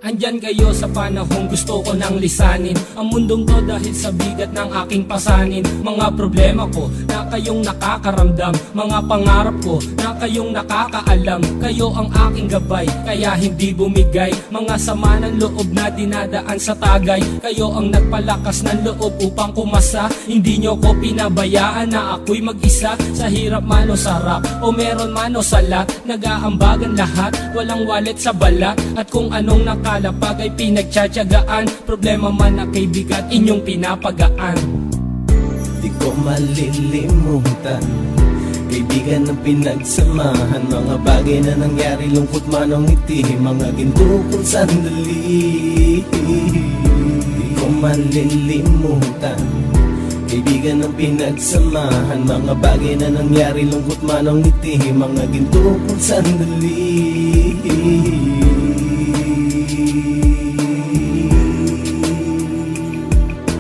Andyan kayo sa panahong gusto ko nang lisanin ang mundong to dahil sa bigat ng aking pasanin. Mga problema ko na kayong nakakaramdam, mga pangarap ko na kayong nakakaalam. Kayo ang aking gabay, kaya hindi bumigay. Mga sama ng loob na dinadaan sa tagay. Kayo ang nagpalakas ng loob upang kumasa. Hindi nyo ko pinabayaan na ako'y mag-isa. Sa hirap man o sarap, o meron man o salat, nag-aambagan lahat, walang walet sa balat. At kung anong nakalapag ay pinagtsatsagaan, problema man na kay bigat, inyong pinapagaan. Di ko malilimutan, kaibigan ng pinagsamahan, mga bagay na nangyari, lungkot man o ngiti, mga ginto kong sandali. Di ko malilimutan, kaibigan ng pinagsamahan, mga bagay na nangyari, lungkot man o ngiti, mga ginto kong sandali.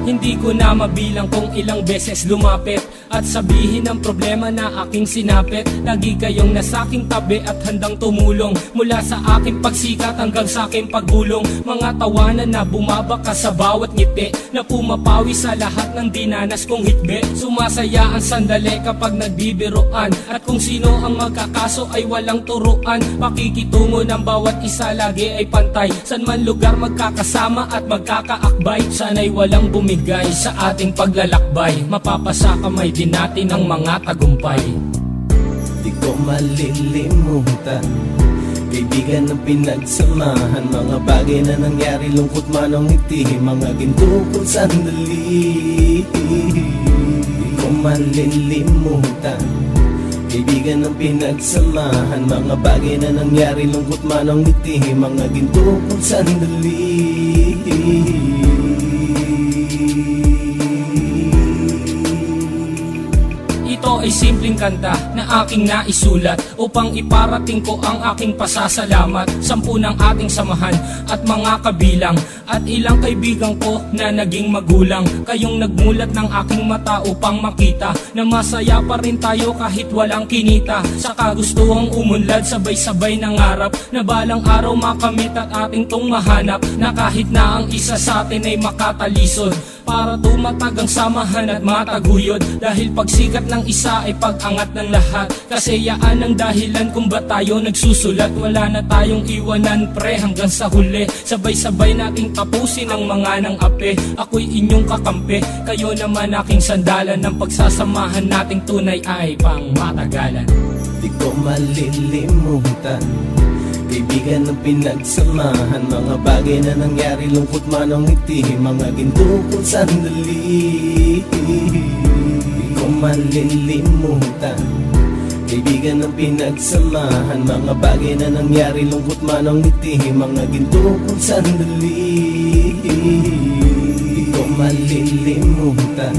Hindi ko na mabilang kung ilang beses lumapit at sabihin ang problema na aking sinapit. Lagi kayong nasa aking tabi at handang tumulong, mula sa aking pagsikat hanggang sa aking paggulong. Mga tawanan na bumabaka sa bawat ngiti, na pumapawi sa lahat ng dinanas kong hitbe. Sumasaya ang sandali kapag nagbibiroan, at kung sino ang magkakaso ay walang turuan. Pakikitungo ng bawat isa lagi ay pantay, san man lugar magkakasama at magkakaakbay. Sana'y walang bumigay sa ating paglalakbay, mapapasa kamay din natin ang mga tagumpay. Di ko malilimutan, kaibigan ng pinagsamahan, mga bagay na nangyari, lungkot man o ngiti, mga ginto kong sandali. Di ko malilimutan, kaibigan ng pinagsamahan, mga bagay na nangyari, lungkot man o ngiti, mga ginto kong sandali. Ito ay simpleng kanta na aking naisulat upang iparating ko ang aking pasasalamat. 10 ng ating samahan at mga kabilang, at ilang kaibigan ko na naging magulang. Kayong nagmulat ng aking mata upang makita na masaya pa rin tayo kahit walang kinita. Sa kagustuhang umunlad, sabay-sabay nangarap na balang araw makamit at ating tong mahanap, na kahit na ang isa sa atin ay makatalisod, para tumatag ang samahan at mataguyod. Dahil pagsikat ng isa ay pag-angat ng lahat, kasi yaan ang dahilan kung ba't tayo nagsusulat. Wala na tayong iwanan pre hanggang sa huli, sabay-sabay nating tapusin ang mga nang ape. Ako'y inyong kakampi, kayo naman aking sandalan, ng pagsasamahan nating tunay ay pang matagalan. Di ko malilimutan, kaibigan ng pinagsamahan, mga bagay na nangyari, lungkot man o ngiti, mga ginto kong sandali. Di ko malilimutan, kaibigan ng pinagsamahan, mga bagay na nangyari, lungkot man o ngiti, mga ginto kong sandali. Di ko malilimutan,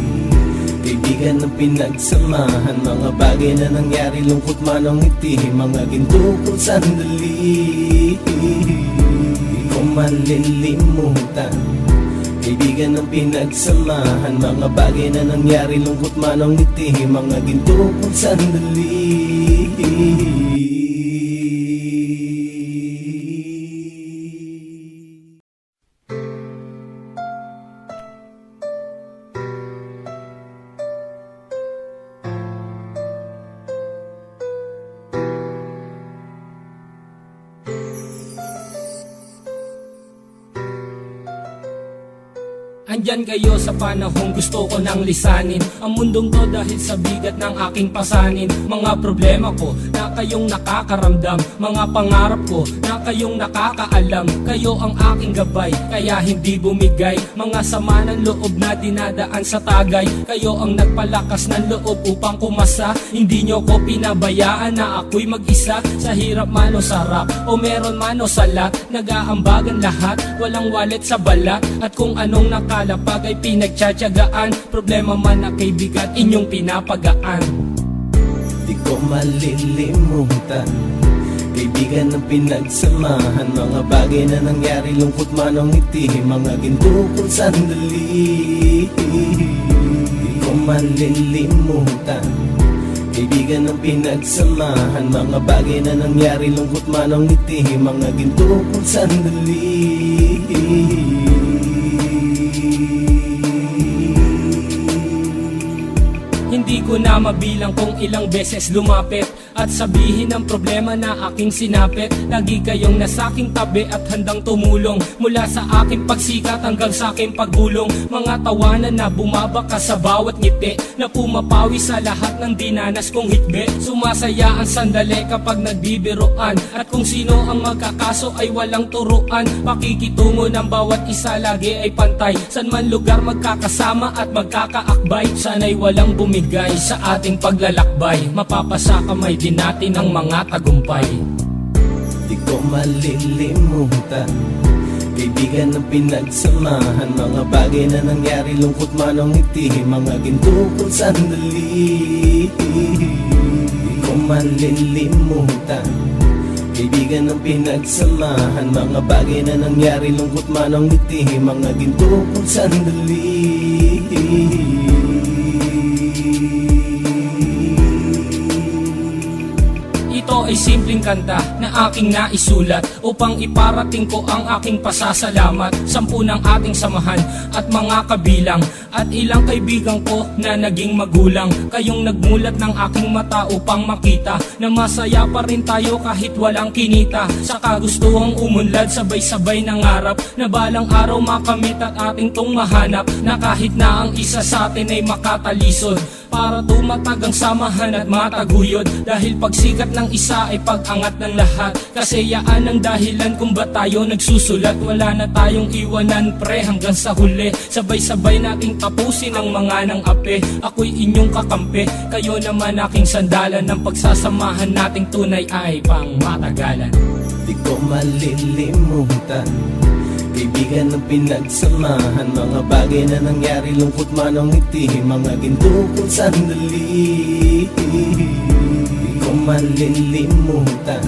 kaibigan ng pinagsamahan, mga bagay na nangyari, lungkot man o ngiti, mga ginto kong sandali. Di ko malilimutan, kaibigan ng pinagsamahan, mga bagay na nangyari, lungkot man o ngiti, mga ginto kong sandali. Andyan kayo sa panahong gusto ko nang lisanin ang mundong to dahil sa bigat ng aking pasanin. Mga problema ko na kayong nakakaramdam, mga pangarap ko na kayong nakakaalam. Kayo ang aking gabay, kaya hindi bumigay. Mga sama ng loob na dinadaan sa tagay. Kayo ang nagpalakas ng loob upang kumasa. Hindi nyo ko pinabayaan na ako'y mag-isa. Sa hirap man o sarap, o meron man o salat, nag-aambagan lahat, walang walet sa balat. At kung anong nakalapag ay pinagtsatsagaan, problema man na kay bigat, inyong pinapagaan. Di ko malilimutan, kaibigan ng pinagsamahan, mga bagay na nangyari, lungkot man o ngiti, mga ginto kong sandali. Di ko malilimutan, Kaibigan ng pinagsamahan, mga bagay na nangyari, lungkot man ang ngiti, mga ginto kong sandali. Hindi ko na mabilang kung ilang beses lumapit at sabihin ang problema na aking sinapit. Lagi kayong nasa aking tabi at handang tumulong, mula sa aking pagsikat hanggang sa aking paggulong. Mga tawanan na bumabaka sa bawat ngiti, na pumapawi sa lahat ng dinanas kong hikbi. Sumasaya ang sandali kapag nagbibiroan, at kung sino ang magkakaso ay walang turuan. Pakikitungo ng bawat isa lagi ay pantay, san man lugar magkakasama at magkakaakbay. Sana'y walang bumigay sa ating paglalakbay, mapapasa kamay din natin ang mga tagumpay. Di ko malilimutan, kaibigan ng pinagsamahan, mga bagay na nangyari, lungkot man ang ngiti, mga ginto kong sandali. Di ko malilimutan, kaibigan ng pinagsamahan, mga bagay na nangyari, lungkot man ang ngiti, mga ginto kong sandali. Ito ay simpleng kanta na aking naisulat upang iparating ko ang aking pasasalamat. 10 ng ating samahan at mga kabilang, at ilang kaibigan ko na naging magulang. Kayong nagmulat ng aking mata upang makita na masaya pa rin tayo kahit walang kinita. Sa kagustuhang umunlad, sabay-sabay nangarap na balang araw makamit at ating tong mahanap, na kahit na ang isa sa atin ay makatalisod, para tumatag ang samahan at mataguyod. Dahil pagsikat ng isa ay pag-angat ng lahat, kasi yaan ang dahilan kung ba't tayo nagsusulat. Wala na tayong iwanan pre hanggang sa huli, sabay-sabay nating tapusin ang mga nang ape. Ako'y inyong kakampi, kayo naman aking sandalan, ng pagsasamahan nating tunay ay pang matagalan. Di ko malilimutan, kaibigan ng pinagsamahan, mga bagay na nangyari, lungkot man ang ngiti, mga ginto kong sandali. Di ko malilimutan,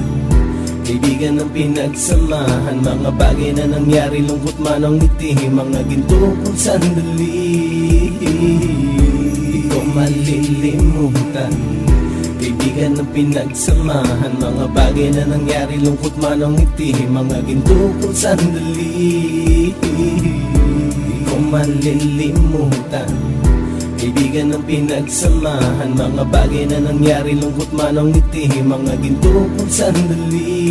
kaibigan ng pinagsamahan, mga bagay na nangyari, lungkot man ang ngiti, mga ginto kong sandali. Di ko malilimutan, kaibigan ng pinagsamahan, mga bagay na nangyari, lungkot man ang ngiti, mga ginto kong sandali. Di ko malilimutan, kaibigan ng pinagsamahan, mga bagay na nangyari, lungkot man ang ngiti, mga ginto kong sandali.